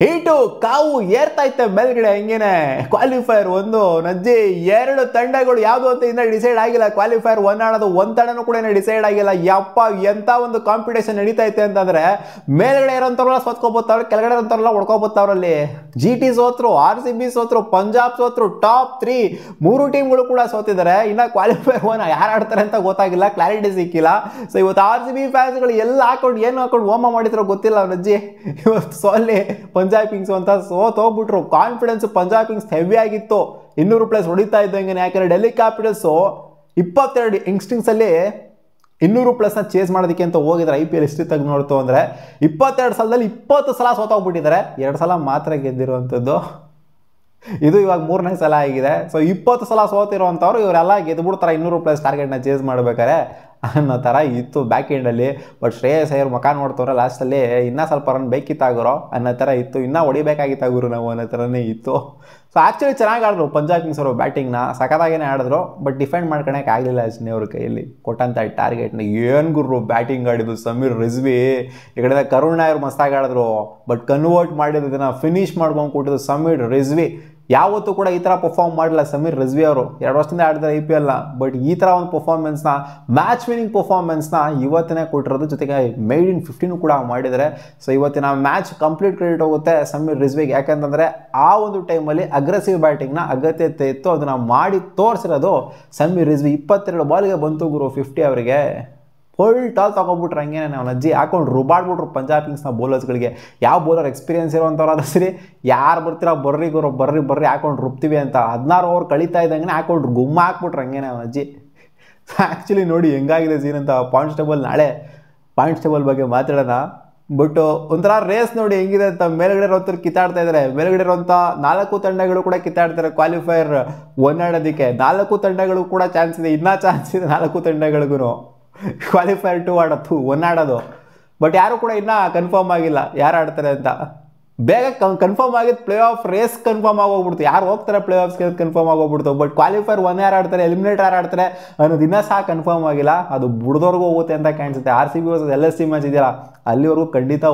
Heat ಕಾವು ಏರ್ತಾ ಇತ್ತೆ ಮೇಲ್ಗಡೆ ಹಂಗೇನೆ. ಕ್ವಾಲಿಫೈರ್ 1 ನಜ್ಜಿ 2 ತಂಡಗಳು ಯಾವುದು ಅಂತ ಇನ್ನ ಡಿಸೈಡ್ ಆಗಿಲ್ಲ. ಕ್ವಾಲಿಫೈರ್ 1 ಆಡೋದು ಒಂದು ತಂಡನೂ ಕೂಡ ಡಿಸೈಡ್ ಆಗಿಲ್ಲ. ಯಪ್ಪ ಎಂತ ಒಂದು ಕಾಂಪಿಟೇಷನ್ ನಡೀತಾ ಐತೆ ಅಂತಂದ್ರೆ ಮೇಲ್ಗಡೆ ಇರೋಂಥವ್ರೆಲ್ಲ ಸೋತ್ಕೋಬೋತಾವ್ರೆ, ಕೆಳಗಡೆ ಇರೋಂಥವ್ರೆಲ್ಲ ಹೊಡ್ಕೋಬೋತಾವ್ರಲ್ಲಿ. GT ಸೋತ್ರು, RCB ಸೋತ್ರು, ಪಂಜಾಬ್ ಸೋತ್ರು, ಟಾಪ್ 3 3 ಟೀಮ್ಗಳು ಕೂಡ ಸೋತಿದ್ದಾರೆ. ಇನ್ನ ಕ್ವಾಲಿಫೈರ್ 1 ಯಾರು ಆಡ್ತಾರೆ ಅಂತ ಗೊತ್ತಾಗಿಲ್ಲ, ಕ್ಲಾರಿಟಿ ಸಿಕ್ಕಿಲ್ಲ. ಸೊ ಇವತ್ತು RCB ಫ್ಯಾನ್ಸ್ಗಳು ಎಲ್ಲ ಹಾಕೊಂಡು ಏನು ಹಾಕೊಂಡು ಹೋಮ ಮಾಡಿದ್ರು ಗೊತ್ತಿಲ್ಲ ನಜ್ಜಿ. ಇವತ್ತು ಸೋಲಿ ಪಂಜಾಬ್ ಕಿಂಗ್ಸ್ ಅಂತ ಸೋತೋಗ್ಬಿಟ್ರು. ಕಾನ್ಫಿಡೆನ್ಸ್ ಪಂಜಾಬ್ ಕಿಂಗ್ಸ್ ಹೆವಿ ಆಗಿತ್ತು. 200+ ಹೊಡಿತಾ ಇದ್ದಂಗೆ. ಯಾಕಂದ್ರೆ ಡೆಲ್ಲಿ ಕ್ಯಾಪಿಟಲ್ಸು 22 ಇನ್ಸ್ಟಿಂಗ್ಸ್ ಅಲ್ಲಿ 200+ ಚೇಸ್ ಮಾಡೋದಕ್ಕೆ ಅಂತ ಹೋಗಿದ್ದಾರೆ. IPL ಹಿಸ್ಟ್ರಿ ತೆಗೆದು ನೋಡ್ತು ಅಂದರೆ 22 ಸಲದಲ್ಲಿ 20 ಸಲ ಸೋತೋಗ್ಬಿಟ್ಟಿದ್ದಾರೆ. 2 ಸಲ ಮಾತ್ರ ಗೆದ್ದಿರುವಂಥದ್ದು. ಇದು ಇವಾಗ 3ನೇ ಸಲ ಆಗಿದೆ. ಸೊ 20 ಸಲ ಸೋತಿರುವಂಥವ್ರು ಇವರೆಲ್ಲ ಗೆದ್ಬಿಡ್ತಾರೆ 200+ ಟಾರ್ಗೆಟ್ನ ಚೇಸ್ ಮಾಡ್ಬೇಕಾರೆ ಅನ್ನೋ ಥರ ಇತ್ತು ಬ್ಯಾಕ್ ಎಂಡಲ್ಲಿ. ಬಟ್ ಶ್ರೇಯಸ್ ಅಯ್ಯರ್ ಮುಖ ನೋಡ್ತವ್ರೆ ಲಾಸ್ಟಲ್ಲಿ ಇನ್ನೂ ಸ್ವಲ್ಪ ರನ್ ಬೇಕಿತ್ತಾಗುರೋ ಅನ್ನೋ ಥರ ಇತ್ತು. ಇನ್ನೂ ಹೊಡಿಬೇಕಾಗಿತ್ತಾಗುರು ನಾವು ಅನ್ನೋ ಥರನೇ ಇತ್ತು. ಸೊ ಆ್ಯಕ್ಚುಲಿ ಚೆನ್ನಾಗಿ ಆಡಿದ್ರು ಪಂಜಾಬ್ ಕಿಂಗ್ಸ್ ಅವರು ಬ್ಯಾಟಿಂಗ್ನ ಸಖತ್ತಾಗೇ ಆಡಿದ್ರು. ಬಟ್ ಡಿಫೆಂಡ್ ಮಾಡ್ಕೊಳಕ್ಕೆ ಆಗಲಿಲ್ಲ ಅಷ್ಟೇ ಅವ್ರ ಕೈಯಲ್ಲಿ ಕೊಟ್ಟಂಥ ಟಾರ್ಗೆಟ್ನ. ಏನು ಗುರು ಬ್ಯಾಟಿಂಗ್ ಆಡಿದ್ರು ಸಮೀರ್ ರಿಜ್ವಿ. ಈ ಕಡೆ ಕರುಣ್ ನಾಯರ್ ಮಸ್ತಾಗಿ ಆಡಿದ್ರು. ಬಟ್ ಕನ್ವರ್ಟ್ ಮಾಡಿರೋದನ್ನ ಫಿನಿಶ್ ಮಾಡ್ಕೊಂಡು ಕೊಟ್ಟಿದ್ದು ಸಮೀರ್ ರಿಜ್ವಿ. ಯಾವತ್ತೂ ಕೂಡ ಈ ಥರ ಪರ್ಫಾರ್ಮ್ ಮಾಡಲಿಲ್ಲ ಸಮೀರ್ ರಿಜ್ವಿ ಅವರು. 2 ವರ್ಷದಿಂದ ಆಡಿದ್ದಾರೆ IPLನ. ಬಟ್ ಈ ಥರ ಒಂದು ಪರ್ಫಾರ್ಮೆನ್ಸ್ನ, ಮ್ಯಾಚ್ ವಿನಿಂಗ್ ಪರ್ಫಾರ್ಮೆನ್ಸ್ನ ಇವತ್ತಿನೇ ಕೊಟ್ಟಿರೋದು. ಜೊತೆಗೆ ಮೇಡ್ ಇನ್ 15 ಕೂಡ ಮಾಡಿದ್ದಾರೆ. ಸೊ ಇವತ್ತಿನ ಮ್ಯಾಚ್ ಕಂಪ್ಲೀಟ್ ಕ್ರೆಡಿಟ್ ಹೋಗುತ್ತೆ ಸಮೀರ್ ರಿಜ್ವಿಗೆ. ಯಾಕಂತಂದರೆ ಆ ಒಂದು ಟೈಮಲ್ಲಿ ಅಗ್ರೆಸಿವ್ ಬ್ಯಾಟಿಂಗ್ನ ಅಗತ್ಯತೆ ಇತ್ತು, ಅದನ್ನು ಮಾಡಿ ತೋರಿಸಿರೋದು ಸಮೀರ್ ರಿಜ್ವಿ. 22 ಬಾಲ್ಗೆ ಬಂತು ಗುರು 50 ಅವರಿಗೆ. ಫುಲ್ ಟಾಲ್ ತಗೊಬಿಟ್ರು ಹಂಗೇನೆ. ನಾವು ನಜ್ಜಿ ಹಾಕೊಂಡು ರುಬಾಡ್ಬಿಟ್ರು ಪಂಜಾಬ್ ಕಿಂಗ್ಸ್ನ ಬೌಲರ್ಸ್ಗಳಿಗೆ. ಯಾವ ಬೌಲರ್ ಎಕ್ಸ್ಪೀರಿಯನ್ಸ್ ಇರೋವಂಥವ್ರಾದ ಸರಿ ಯಾರು ಬರ್ತೀರಾ ಬರ್ರಿ ಗುರು ಬರ್ರಿ ಹಾಕೊಂಡು ರುಬ್ತೀವಿ ಅಂತ 16 ಓವರ್ ಕಳೀತಾ ಇದ್ದಂಗೆ ಹಾಕೊಂಡು ಗುಮ್ಮ ಹಾಕ್ಬಿಟ್ರು ಹಂಗೇನೆ ನಾವು ನಜ್ಜಿ. ಆ್ಯಕ್ಚುಲಿ ನೋಡಿ ಹೆಂಗಾಗಿದೆ ಸೀನ್ ಅಂತ. ಪಾಯಿಂಟ್ಸ್ ಟೇಬಲ್ ನಾಳೆ ಪಾಯಿಂಟ್ಸ್ ಟೇಬಲ್ ಬಗ್ಗೆ ಮಾತಾಡೋಣ. ಬಟ್ ಒಂಥರ ರೇಸ್ ನೋಡಿ ಹೆಂಗಿದೆ ಅಂತ. ಮೇಲ್ಗಡೆ ಇರೋಂಥವ್ರು ಕಿತ್ತಾಡ್ತಾ ಇದ್ದಾರೆ. ಮೇಲ್ಗಡೆ ಇರೋಂಥ 4 ತಂಡಗಳು ಕೂಡ ಕಿತ್ತಾಡ್ತಾರೆ ಕ್ವಾಲಿಫೈರ್ 1 ಆಡೋದಕ್ಕೆ. 4 ತಂಡಗಳು ಕೂಡ ಚಾನ್ಸ್ ಇದೆ, ಇನ್ನೂ ಚಾನ್ಸ್ ಇದೆ 4 ತಂಡಗಳಿಗೂ ಕ್ವಾಲಿಫೈರ್ 2 ಆಡೋದು 1 ಆಡೋದು. ಬಟ್ ಯಾರು ಕೂಡ ಇನ್ನೂ ಕನ್ಫರ್ಮ್ ಆಗಿಲ್ಲ ಯಾರು ಆಡ್ತಾರೆ ಅಂತ. ಬೇಗ ಕನ್ಫರ್ಮ್ ಆಗಿದ್ದು ಪ್ಲೇ ಆಫ್ ರೇಸ್ ಕನ್ಫರ್ಮ್ ಆಗೋಗ್ಬಿಡ್ತು. ಯಾರು ಹೋಗ್ತಾರೆ ಪ್ಲೇ ಆಫ್ಸ್ಗೆ ಕನ್ಫರ್ಮ್ ಆಗೋಗ್ಬಿಡ್ತು. ಬಟ್ ಕ್ವಾಲಿಫೈರ್ 1 ಯಾರು ಆಡ್ತಾರೆ, ಎಲಿಮಿನೇಟರ್ ಯಾರು ಆಡ್ತಾರೆ ಅನ್ನೋದು ಇನ್ನೂ ಸಹ ಕನ್ಫರ್ಮ್ ಆಗಿಲ್ಲ. ಅದು ಬುಡ್ದವ್ರಿಗೂ ಹೋಗುತ್ತೆ ಅಂತ ಕಾಣಿಸುತ್ತೆ. RCB ವರ್ಸಸ್ LSC ಮ್ಯಾಚ್ ಇದೆಯಲ್ಲ ಅಲ್ಲಿವರೆಗೂ ಖಂಡಿತ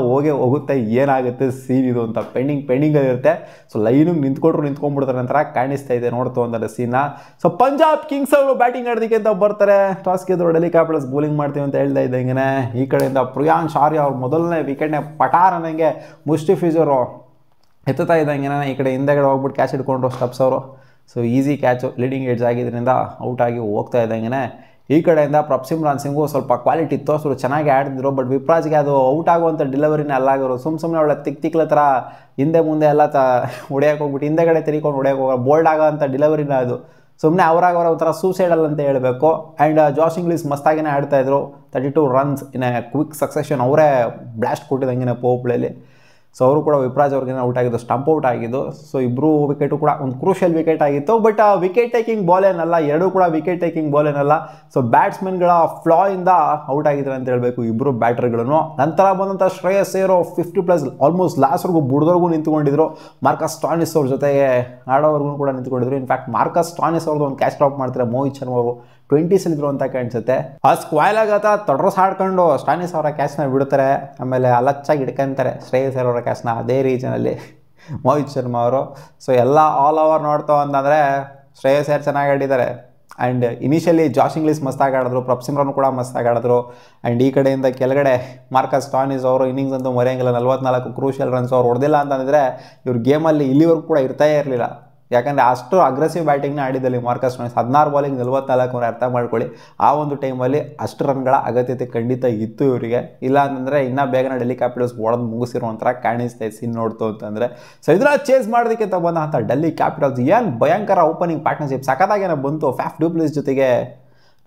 ಹೋಗುತ್ತೆ. ಏನಾಗುತ್ತೆ ಸೀನ್ ಇದು ಅಂತ ಪೆಂಡಿಂಗಲ್ಲಿ ಇರುತ್ತೆ. ಸೊ ಲೈನಿಗೆ ನಿಂತ್ಕೊಂಡ್ಬಿಡ್ತಾರೆ ನಂತರ ಕಾಣಿಸ್ತಾ ಇದೆ ನೋಡ್ತು ಅಂದರೆ ಸೀನ. ಸೊ ಪಂಜಾಬ್ ಕಿಂಗ್ಸ್ ಅವರು ಬ್ಯಾಟಿಂಗ್ ಆಡೋದಕ್ಕೆ ಅಂತ ಬರ್ತಾರೆ. ಟಾಸ್ ಗೆದ್ರು ಡೆಲ್ಲಿ ಕ್ಯಾಪಿಟಲ್ಸ್ ಬೌಲಿಂಗ್ ಮಾಡ್ತೀವಿ ಅಂತ ಹೇಳ್ತಾ ಇದ್ದಂಗೆ ಈ ಕಡೆಯಿಂದ ಪ್ರಿಯಾಂಶ್ ಆರ್ಯ ಅವ್ರು ಮೊದಲನೇ ವಿಕೆಟ್ನೇ ಪಟಾರ್ ಅನ್ನಂಗೆ ಮುಸ್ಟಿಫಿಜರು ಎತ್ತುತ್ತಾ ಇದ್ದಂಗೆ ಈ ಕಡೆ ಹಿಂದೆಗಡೆ ಹೋಗ್ಬಿಟ್ಟು ಕ್ಯಾಚ್ ಹಿಡ್ಕೊಂಡ್ರು ಸ್ಟಬ್ಸ್ ಅವರು. So easy catch, leading edge ಆಗಿದ್ದರಿಂದ ಔಟ್ ಆಗಿ ಹೋಗ್ತಾ ಇದ್ದಂಗೆ ಈ ಕಡೆಯಿಂದ ಪ್ರಭ್ಸಿಮ್ರಾನ್ ಸಿಂಗು ಸ್ವಲ್ಪ ಕ್ವಾಲಿಟಿ ತೋರಿಸಿದ್ರು, ಚೆನ್ನಾಗಿ ಆಡಿದ್ರು. ಬಟ್ ವಿಪ್ರಾಜ್ಗೆ ಅದು ಔಟ್ ಆಗುವಂಥ ಡೆಲಿವರಿನೇ ಅಲ್ಲಾಗಿರೋ. ಸುಮ್ಮನೆ ಒಳ್ಳೆ ತಿಕ್ಲ ಥರ ಹಿಂದೆ ಮುಂದೆ ಎಲ್ಲ ಹೊಡೆಯೋಕೆ ಹೋಗ್ಬಿಟ್ಟು ಹಿಂದೆಗಡೆ ತಿರ್ಕೊಂಡು ಹೊಡೆಯೋಕೆ ಹೋಗೋ ಬೋಲ್ಡ್ ಆಗೋ ಅಂಥ ಡೆಲಿವರಿನ ಅದು. ಸುಮ್ಮನೆ ಅವರಾಗವರ ಒಂಥರ ಸೂಸೈಡಲ್ ಅಂತ ಹೇಳಬೇಕು. ಆ್ಯಂಡ್ ಜಾಶ್ ಇಂಗ್ಲಿಸ್ ಮಸ್ತಾಗಿನೇ ಆಡ್ತಾಯಿದ್ರು. 32 ರನ್ಸ್ ಇನ್ ಕ್ವಿಕ್ ಸಕ್ಸೆಷನ್ ಅವರೇ ಬ್ಲಾಸ್ಟ್ ಕೊಟ್ಟಿದ್ದಂಗೆ ಪವರ್ ಪ್ಲೇಲಿ. ಸೊ ಅವರು ಕೂಡ ವಿಪ್ರಾಜ್ ಅವ್ರಿಗೆ ಔಟ್ ಆಗಿದ್ದು, ಸ್ಟಂಪ್ ಔಟ್ ಆಗಿದ್ದು. ಸೊ ಇಬ್ಬರು ವಿಕೆಟು ಕೂಡ ಒಂದು ಕ್ರೂಷಿಯಲ್ ವಿಕೆಟ್ ಆಗಿತ್ತು. ಬಟ್ ವಿಕೆಟ್ ಟೇಕಿಂಗ್ ಬಾಲ್ ಏನಲ್ಲ, ಎರಡೂ ಕೂಡ ವಿಕೆಟ್ ಟೇಕಿಂಗ್ ಬಾಲ್ ಏನಲ್ಲ. ಸೊ ಬ್ಯಾಟ್ಸ್ಮನ್ಗಳ ಫ್ಲಾಯಿಂದ ಔಟ್ ಆಗಿದ್ದಾರೆ ಅಂತ ಹೇಳಬೇಕು ಇಬ್ಬರು ಬ್ಯಾಟರ್ಗಳನ್ನು. ನಂತರ ಬಂದಂಥ ಶ್ರೇಯಸ್ ಅಯ್ಯರ್ 50+ ಆಲ್ಮೋಸ್ಟ್ ಲಾಸ್ಟ್ವರೆಗೂ ಬುಡ್ದವ್ರಿಗೂ ನಿಂತ್ಕೊಂಡಿದ್ರು. ಮಾರ್ಕಸ್ ಸ್ಟಾಯ್ನಿಸ್ ಅವ್ರ ಜೊತೆಗೆ ಆಡೋವರೆಗೂ ಕೂಡ ನಿಂತ್ಕೊಂಡಿದ್ರು. ಇನ್ಫ್ಯಾಕ್ಟ್ ಮಾರ್ಕಸ್ ಸ್ಟಾಯ್ನಿಸ್ ಅವ್ರದ್ದು ಒಂದು ಕ್ಯಾಚ್ ಡ್ರಾಪ್ ಮಾಡ್ತಾರೆ ಮೋಹಿತ್ ಶರ್ಮಾ ಅವರು 20s ಇದ್ರು ಅಂತ ಕಾಣಿಸುತ್ತೆ. ಆ ಸ್ಕ್ವಾಯ್ಲ್ ಆಗತ್ತ ತೊಡ್ರಸ್ ಹಾಡ್ಕೊಂಡು ಸ್ಟಾಯ್ನಿಸ್ ಅವರ ಕ್ಯಾಚ್ನ ಬಿಡ್ತಾರೆ. ಆಮೇಲೆ ಅಲಚ್ಚಾಗಿ ಹಿಡ್ಕೊಂತಾರೆ ಶ್ರೇಯಸ್ ಅಯ್ಯರ್ ಅವರ ಕ್ಯಾಚ್ನ ಅದೇ ರೀಜನಲ್ಲಿ ಮೋಹಿತ್ ಶರ್ಮಾ ಅವರು. ಸೊ ಎಲ್ಲ ಆಲ್ ಓವರ್ ನೋಡ್ತಾವ ಅಂತಂದರೆ ಶ್ರೇಯಸ್ ಅಯ್ಯರ್ ಚೆನ್ನಾಗಿ ಆಡಿದ್ದಾರೆ. ಆ್ಯಂಡ್ ಇನಿಷಿಯಲಿ ಜಾಶ್ ಇಂಗ್ಲಿಸ್ ಮಸ್ತಾಗಿ ಆಡಿದ್ರು, ಪ್ರಭ್ಸಿಮ್ರಾನ್ ಕೂಡ ಮಸ್ತಾಗಿ ಆಡಿದ್ರು. ಆ್ಯಂಡ್ ಈ ಕಡೆಯಿಂದ ಕೆಳಗಡೆ ಮಾರ್ಕಸ್ ಸ್ಟಾಯ್ನಿಸ್ ಅವರು ಇನ್ನಿಂಗ್ಸ್ ಅಂತೂ ಮರೆಯಂಗಿಲ್ಲ. 44 ಕ್ರೂಷಿಯಲ್ ರನ್ಸ್ ಅವ್ರು ಹೊಡೆದಿಲ್ಲ ಅಂತಂದರೆ ಇವ್ರ ಗೇಮಲ್ಲಿ ಇಲ್ಲಿವರೆಗೂ ಕೂಡ ಇರ್ತಾ ಇರಲಿಲ್ಲ. ಯಾಕಂದರೆ ಅಷ್ಟು ಅಗ್ರೆಸಿವ್ ಬ್ಯಾಟಿಂಗ್ನ ಆಡಿದಲ್ಲಿ ಮಾರ್ಕಸ್ ಸ್ಟಾಯ್ನಿಸ್. 16 ಬಾಲಿಂಗ್ 44 ಅರ್ಥ ಮಾಡ್ಕೊಳ್ಳಿ. ಆ ಒಂದು ಟೈಮಲ್ಲಿ ಅಷ್ಟು ರನ್ಗಳ ಅಗತ್ಯತೆ ಖಂಡಿತ ಇತ್ತು ಇವರಿಗೆ. ಇಲ್ಲ ಅಂತಂದರೆ ಇನ್ನೂ ಬೇಗನೆ ಡೆಲ್ಲಿ ಕ್ಯಾಪಿಟಲ್ಸ್ ಹೊಡೆದು ಮುಗಿಸಿರೋ ಒಂಥರ ಕಾಣಿಸ್ತಾ ಇದೆ ಸೀನ್ ನೋಡ್ತು ಅಂತಂದರೆ. ಸೊ ಇದನ್ನ ಚೇಸ್ ಮಾಡೋದಕ್ಕೆ ಅಂತ ಬಂದಂಥ ಡೆಲ್ಲಿ ಕ್ಯಾಪಿಟಲ್ಸ್ ಏನು ಭಯಂಕರ ಓಪನಿಂಗ್ ಪಾರ್ಟ್ನರ್ಶಿಪ್ ಸಖತ್ತಾಗೇನೋ ಬಂತು. ಫ್ಯಾಫ್ ಡು ಪ್ಲೆಸಿಸ್ ಜೊತೆಗೆ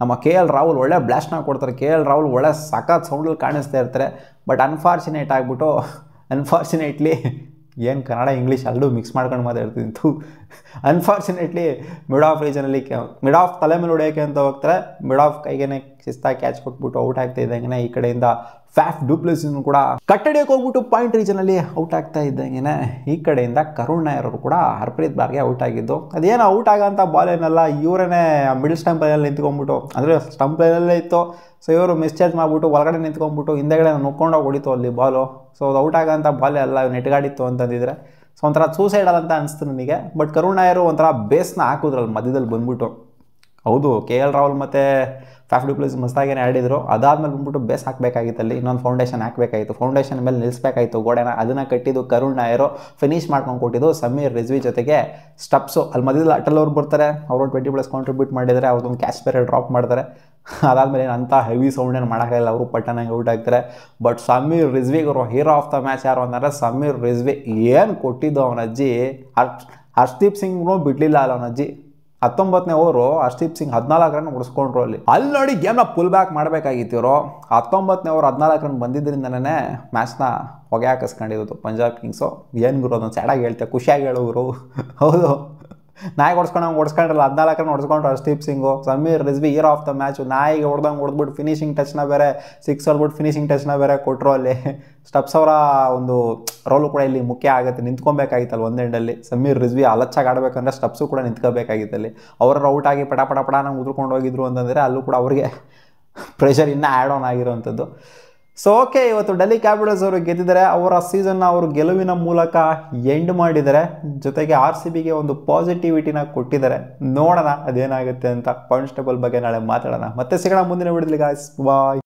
ನಮ್ಮ KL ರಾಹುಲ್ ಒಳ್ಳೆ ಬ್ಲಾಸ್ಟ್ನ ಕೊಡ್ತಾರೆ. KL ರಾಹುಲ್ ಒಳ್ಳೆ ಸಖತ್ ಸೌಂಡಲ್ಲಿ ಕಾಣಿಸ್ತಾ ಇರ್ತಾರೆ. ಬಟ್ ಅನ್ಫಾರ್ಚುನೇಟ್ಲಿ ಏನು ಕನ್ನಡ ಇಂಗ್ಲೀಷ್ ಅಲ್ಲೂ ಮಿಕ್ಸ್ ಮಾಡ್ಕೊಂಡು ಮಾತಾಡ್ತಿದ್ದು. ಅನ್ಫಾರ್ಚುನೇಟ್ಲಿ ಮಿಡ್ ಆಫ್ ರೀಜನಲ್ಲಿ ಮಿಡ್ ಆಫ್ ತಲೆ ಮೇಲೆ ಹೊಡೆಯೋಕ್ಕೆ ಅಂತ ಹೋಗ್ತಾರೆ. ಮಿಡ್ ಆಫ್ ಕೈಗೇನೆ ಶಿಸ್ತಾಗಿ ಕ್ಯಾಚ್ ಕೊಟ್ಬಿಟ್ಟು ಔಟ್ ಆಗ್ತಾ ಇದ್ದಂಗೆ ಈ ಕಡೆಯಿಂದ ಫ್ಯಾಫ್ ಡುಪ್ಲೆಸಿಸ್ ಕೂಡ ಕಟ್ಟಡಿಯಕ್ಕೆ ಹೋಗ್ಬಿಟ್ಟು ಪಾಯಿಂಟ್ ರೀಜನಲ್ಲಿ ಔಟ್ ಆಗ್ತಾ ಇದ್ದಂಗೆ ಈ ಕಡೆಯಿಂದ ಕರುಣ್ ನಾಯರ್ ಅವರು ಕೂಡ ಹರ್ಪ್ರೀತ್ ಬಾರ್ಗೆ ಔಟ್ ಆಗಿದ್ದು. ಅದೇನೋ ಔಟ್ ಆಗೋಂಥ ಬಾಲ್ ಏನಲ್ಲ, ಇವರೇ ಮಿಡಲ್ ಸ್ಟಂಪ್ ಲೈನಲ್ಲಿ ನಿಂತ್ಕೊಂಡ್ಬಿಟ್ಟು, ಅಂದರೆ ಸ್ಟಂಪ್ ಲೈನಲ್ಲೇ ಇತ್ತು. ಸೊ ಇವರು ಮಿಸ್ಚಾರ್ಜ್ ಮಾಡಿಬಿಟ್ಟು ಒಳಗಡೆ ನಿಂತ್ಕೊಂಡ್ಬಿಟ್ಟು ಹಿಂದೆಗಡೆ ನುಕ್ಕೊಂಡೋಗಿ ಹೊಡಿತು ಅಲ್ಲಿ ಬಾಲು. ಸೊ ಅದು ಔಟ್ ಆಗೋಂಥ ಬಾಲ್ ಎಲ್ಲ ನೆಟ್ಗಾಡಿತ್ತು ಅಂತಂದಿದ್ರೆ ಸೊ ಒಂಥರ ಸೂಸೈಡಲ್ ಅಂತ ಅನಿಸ್ತು ನನಗೆ. ಬಟ್ ಕರುಣ್ ನಾಯರು ಒಂಥರ ಬೇಸ್ನ ಹಾಕಿದ್ರಲ್ಲಿ ಮಧ್ಯದಲ್ಲಿ ಬಂದ್ಬಿಟ್ಟು. ಹೌದು, KL ರಾಹುಲ್ ಮತ್ತು ಫ್ಯಾಫ್ ಡುಪ್ಲೆಸಿಸ್ ಮಸ್ತಾಗೇನೆ ಆಡಿದ್ರು. ಅದಾದ್ಮೇಲೆ ಬಂದ್ಬಿಟ್ಟು ಬೇಸ್ ಹಾಕಬೇಕಾಗಿತ್ತು, ಅಲ್ಲಿ ಇನ್ನೊಂದು ಫೌಂಡೇಶನ್ ಹಾಕಬೇಕಾಗಿತ್ತು, ಫೌಂಡೇಶನ್ ಮೇಲೆ ನಿಲ್ಲಿಸಬೇಕಾಯಿತು ಗೋಡೆನ. ಅದನ್ನು ಕಟ್ಟಿದ್ದು ಕರುಣ್ ನಾಯರು, ಫಿನಿಶ್ ಮಾಡ್ಕೊಂಡು ಕೊಟ್ಟಿದ್ದು ಸಮೀರ್ ರಿಜ್ವಿ ಜೊತೆಗೆ ಸ್ಟಪ್ಸು. ಅಲ್ಲಿ ಮಧ್ಯದಲ್ಲಿ ಅಟಲ್ ಅವ್ರು ಬರ್ತಾರೆ, ಅವರು 20+ ಕಾಂಟ್ರಿಬ್ಯೂಟ್ ಮಾಡಿದರೆ, ಅವ್ರದ್ದೊಂದು ಕ್ಯಾಚ್ ಬೇರೆ ಡ್ರಾಪ್ ಮಾಡ್ತಾರೆ. ಅದಾದಮೇಲೆ ಏನು ಅಂಥ ಹೆವಿ ಸೌಂಡ್ ಏನು ಮಾಡೋಕ್ಕಾಗಿಲ್ಲ, ಅವರು ಪಟ್ಟನಾಗಿ ಔಟ್ ಆಗ್ತಾರೆ. ಬಟ್ ಸಮೀರ್ ರಿಜ್ವಿಗೆ ಅವರು ಹೀರೋ ಆಫ್ ದ ಮ್ಯಾಚ್ ಯಾರು ಅಂದರೆ ಸಮೀರ್ ರಿಜ್ವಿ. ಏನು ಕೊಟ್ಟಿದ್ದು ಅವನ ಅಜ್ಜಿ. ಹರ್ಷ್ದೀಪ್ ಸಿಂಗ್ನೂ ಬಿಡಲಿಲ್ಲ ಅಲ್ಲ ಅವನ ಅಜ್ಜಿ. 19ನೇ ಓವರು ಹರ್ಷ್ದೀಪ್ ಸಿಂಗ್ 14 ರನ್ ಉಳಿಸ್ಕೊಂಡ್ರು. ಅಲ್ಲಿ ನೋಡಿ ಗೇಮ್ನ ಪುಲ್ ಬ್ಯಾಕ್ ಮಾಡಬೇಕಾಗಿತ್ತು ಇವರು. 19ನೇ ಓವರ್ 14 ರನ್ ಬಂದಿದ್ದರಿಂದನೇ ಮ್ಯಾಚ್ನ ಹೊಗೆ ಹಾಕಿಸ್ಕೊಂಡಿರೋದು ಪಂಜಾಬ್ ಕಿಂಗ್ಸು. ಏನು ಗುರು ಅದೊಂದು ಸ್ಯಾಡಾಗಿ ಹೇಳ್ತೆ, ಖುಷಿಯಾಗಿ ಹೇಳೋರು. ಹೌದು, ನಾಯಿಗೆ ಹೊಡ್ಸ್ಕೊಂಡ್ರಲ್ಲ, 14 ರನ್ ಹೊಡ್ಸ್ಕೊಂಡ್ರು Harshdeep Singh. Sameer Rizvi hero of the match. ನಾಯಿಗೆ ಹೊಡೆದ್ಬಿಟ್ಟು ಫಿನಿಶಿಂಗ್ ಟಚ್ನ ಬೇರೆ 6 ಹೊಡ್ಬಿಟ್ಟು ಫಿನಿಶಿಂಗ್ ಟಚ್ನ ಬೇರೆ ಕೊಟ್ಟರು ಅಲ್ಲಿ. ಸ್ಟಪ್ಸ್ ಅವರ ಒಂದು ರೋಲು ಕೂಡ ಇಲ್ಲಿ ಮುಖ್ಯ ಆಗುತ್ತೆ, ನಿಂತ್ಕೊಬೇಕಾಗಿತ್ತಲ್ಲ ಒಂದು ಎಂಡಲ್ಲಿ. ಸಮೀರ್ ರಿಜ್ವಿ ಅಲಚ್ಚಾಗಿ ಆಡಬೇಕಂದ್ರೆ ಸ್ಟಪ್ಸು ಕೂಡ ನಿಂತ್ಕೋಬೇಕಾಗಿತ್ತಲ್ಲಿ. ಅವರ ಔಟ್ ಆಗಿ ಪಟ ಪಟ ಪಟ ನಂಗೆ ಉದ್ರಕೊಂಡು ಹೋಗಿದ್ರು ಅಂತಂದರೆ ಅಲ್ಲೂ ಕೂಡ ಅವ್ರಿಗೆ ಪ್ರೆಷರ್ ಇನ್ನೂ ಆ್ಯಡ್ ಆನ್ ಆಗಿರೋವಂಥದ್ದು. ಸೊ ಓಕೆ, ಇವತ್ತು ಡೆಲ್ಲಿ ಕ್ಯಾಪಿಟಲ್ಸ್ ಅವರು ಗೆದ್ದಿದ್ದಾರೆ. ಅವರ ಸೀಸನ್ನ ಅವರು ಗೆಲುವಿನ ಮೂಲಕ ಎಂಡ್ ಮಾಡಿದ್ದಾರೆ. ಜೊತೆಗೆ RCBಗೆ ಒಂದು ಪಾಸಿಟಿವಿಟಿನ ಕೊಟ್ಟಿದ್ದಾರೆ. ನೋಡೋಣ ಅದೇನಾಗುತ್ತೆ ಅಂತ. ಪಾಯಿಂಟ್ಸ್ ಟೇಬಲ್ ಬಗ್ಗೆ ನಾಳೆ ಮಾತಾಡೋಣ. ಮತ್ತೆ ಸಿಗೋಣ ಮುಂದಿನ ವಿಡಿಯೋದಲ್ಲಿ ಗಾಯ್ಸ್. ಬಾಯ್.